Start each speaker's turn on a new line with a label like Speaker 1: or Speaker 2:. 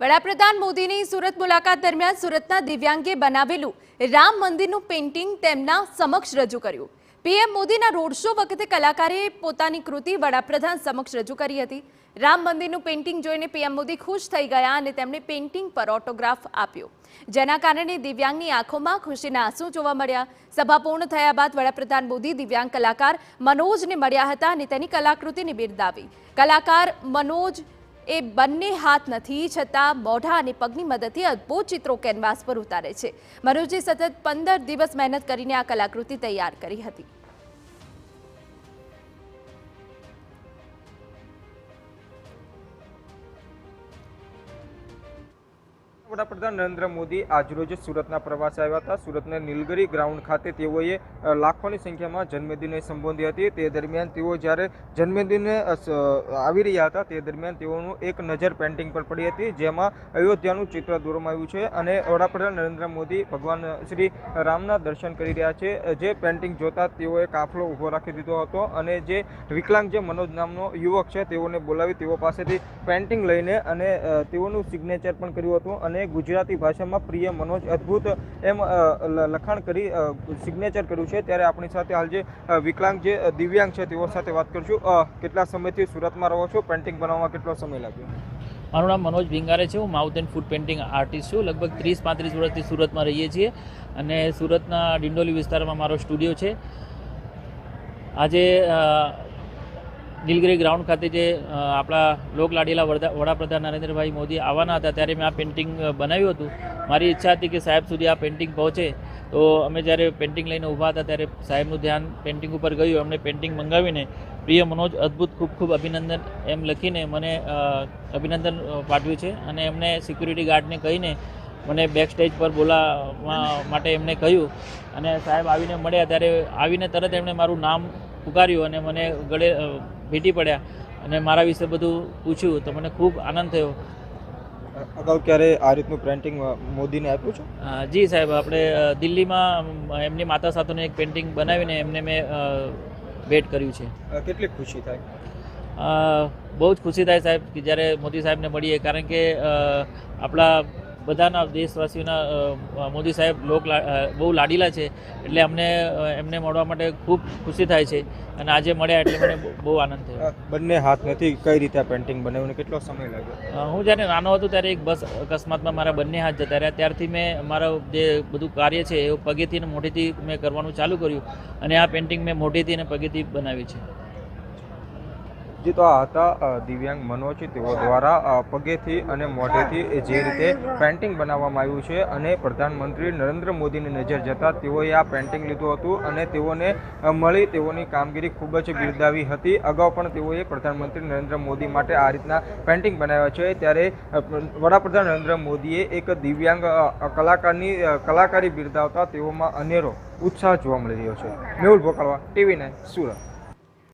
Speaker 1: વડાપ્રધાન મોદીની સુરત મુલાકાત દરમિયાન સુરતના દિવ્યાંગે બનાવેલું રામ મંદિરનું પેઇન્ટિંગ તેમના સમક્ષ રજૂ કર્યું। પીએમ મોદીના રોડ શો વખતે કલાકારે પોતાની કૃતિ વડાપ્રધાન સમક્ષ રજૂ કરી હતી। રામ મંદિરનું પેઇન્ટિંગ જોઈને પીએમ મોદી ખુશ થઈ ગયા અને તેમણે પેઇન્ટિંગ પર ઓટોગ્રાફ આપ્યો, જેના કારણે દિવ્યાંગની આંખોમાં ખુશીના આંસુ જોવા મળ્યા। સભા પૂર્ણ થયા બાદ વડાપ્રધાન મોદી દિવ્યાંગ કલાકાર મનોજને મળ્યા હતા અને તેની કલાકૃતિને બિરદાવી। કલાકાર મનોજ એ બંને હાથ નથી છતાં મોઢા અને પગની મદદથી અદ્ભુત ચિત્રો કેનવાસ પર ઉતારે છે। મનોજે સતત 15 દિવસ મહેનત કરીને આ કલાકૃતિ તૈયાર કરી હતી।
Speaker 2: વડાપ્રધાન નરેન્દ્ર મોદી આજરોજ સુરતના પ્રવાસે આવ્યા હતા। સુરતના નીલગિરી ગ્રાઉન્ડ ખાતે તેઓએ લાખોની સંખ્યામાં જન્મદિને સંબોધી હતી। તે દરમિયાન તેઓ જ્યારે જન્મદિને આવી રહ્યા હતા તે દરમિયાન તેઓનું એક નજર પેઇન્ટિંગ પર પડી હતી, જેમાં અયોધ્યાનું ચિત્ર દોરવામાં આવ્યું છે અને વડાપ્રધાન નરેન્દ્ર મોદી ભગવાન શ્રી રામના દર્શન કરી રહ્યા છે। જે પેઇન્ટિંગ જોતા તેઓએ કાફલો ઊભો રાખી દીધો હતો અને જે વિકલાંગ જે મનોજ નામનો યુવક છે તેઓને બોલાવી તેઓ પાસેથી પેઇન્ટિંગ લઈને અને તેઓનું સિગ્નેચર પણ કર્યું હતું અને ગુજરાતી ભાષામાં પ્રિય મનોજ અદ્ભુત એમ લખાણ કરી સિગ્નેચર કર્યું છે। ત્યારે આપણી સાથે હાલ જે વિકલાંગ જે દિવ્યાંગ છે તેઓ સાથે વાત કરશું। કેટલા સમયથી સુરતમાં રહો છો? પેઇન્ટિંગ બનાવવામાં કેટલો સમય લાગ્યો?
Speaker 3: મારું નામ મનોજ ભીંગારે છે। હું mouth and food painting artist છું। લગભગ 30-35 વર્ષથી સુરતમાં રહીએ છીએ અને સુરતના ડિંડોલી વિસ્તારમાં મારો સ્ટુડિયો છે। આજે નીલગિરી ગ્રાઉન્ડ ખાતે જે આપણા લોકલાડીલા વડાપ્રધાન નરેન્દ્રભાઈ મોદી આવવાના હતા ત્યારે મેં આ પેઇન્ટિંગ બનાવ્યું હતું। મારી ઈચ્છા હતી કે સાહેબ સુધી આ પેઇન્ટિંગ પહોંચે, તો અમે જ્યારે પેઇન્ટિંગ લઈને ઊભા હતા ત્યારે સાહેબનું ધ્યાન પેઇન્ટિંગ ઉપર ગયું। અમને પેઇન્ટિંગ મંગાવીને પ્રિય મનોજ અદ્ભુત ખૂબ ખૂબ અભિનંદન એમ લખીને મને અભિનંદન પાઠવ્યું છે અને એમને સિક્યુરિટી ગાર્ડને કહીને મને બેક સ્ટેજ પર બોલાવવા માટે એમને કહ્યું અને સાહેબ આવીને મળ્યા ત્યારે આવીને તરત એમણે મારું નામ પુકાર્યું અને મને ગળે ભેટી પડ્યા અને મારા વિશે બધું પૂછ્યું, તો મને ખૂબ આનંદ થયો।
Speaker 2: અગાઉ ક્યારે આ રીતનું પેઇન્ટિંગ મોદીને આપ્યું છે?
Speaker 3: જી સાહેબ, આપણે દિલ્હીમાં એમની માતા સાથેનું એક પેઇન્ટિંગ બનાવીને એમને મેં ભેટ કર્યું છે।
Speaker 2: કેટલી ખુશી થાય?
Speaker 3: બહુ જ ખુશી થાય સાહેબ કે જ્યારે મોદી સાહેબને મળીએ, કારણ કે આપણા બધાના દેશવાસીઓના મોદી સાહેબ બહુ લાડીલા છે, એટલે એમને મળવા માટે ખૂબ ખુશી થાય છે અને આજે મળ્યા એટલે મને બહુ આનંદ થયો।
Speaker 2: બંને હાથ નથી, કઈ રીતે પેઇન્ટિંગ બનાવીને કેટલો સમય લાગ્યો?
Speaker 3: હું જ્યારે નાનો હતો ત્યારે એક બસ અકસ્માતમાં મારા બંને હાથ જતા રહ્યા, ત્યારથી મેં મારું જે બધું કાર્ય છે એ પગેથી અને મોઢેથી મેં કરવાનું ચાલુ કર્યું અને આ પેઇન્ટિંગ મેં મોઢેથી અને પગેથી બનાવી છે।
Speaker 2: જે તો આ હતા દિવ્યાંગ મનોજ, તેઓ દ્વારા પગેથી અને મોઢેથી જે રીતે પેઇન્ટિંગ બનાવવામાં આવ્યું છે અને પ્રધાનમંત્રી નરેન્દ્ર મોદીની નજર જતાં તેઓએ આ પેઇન્ટિંગ લીધું હતું અને તેઓને મળી તેઓની કામગીરી ખૂબ જ બિરદાવી હતી। અગાઉ પણ તેઓએ પ્રધાનમંત્રી નરેન્દ્ર મોદી માટે આ રીતના પેઇન્ટિંગ બનાવ્યા છે, ત્યારે વડાપ્રધાન નરેન્દ્ર મોદીએ એક દિવ્યાંગ કલાકારી બિરદાવતા તેઓમાં અનેરો ઉત્સાહ જોવા મળી રહ્યો છે। મેહુલ ભોકાળવા, TV9 સુરત।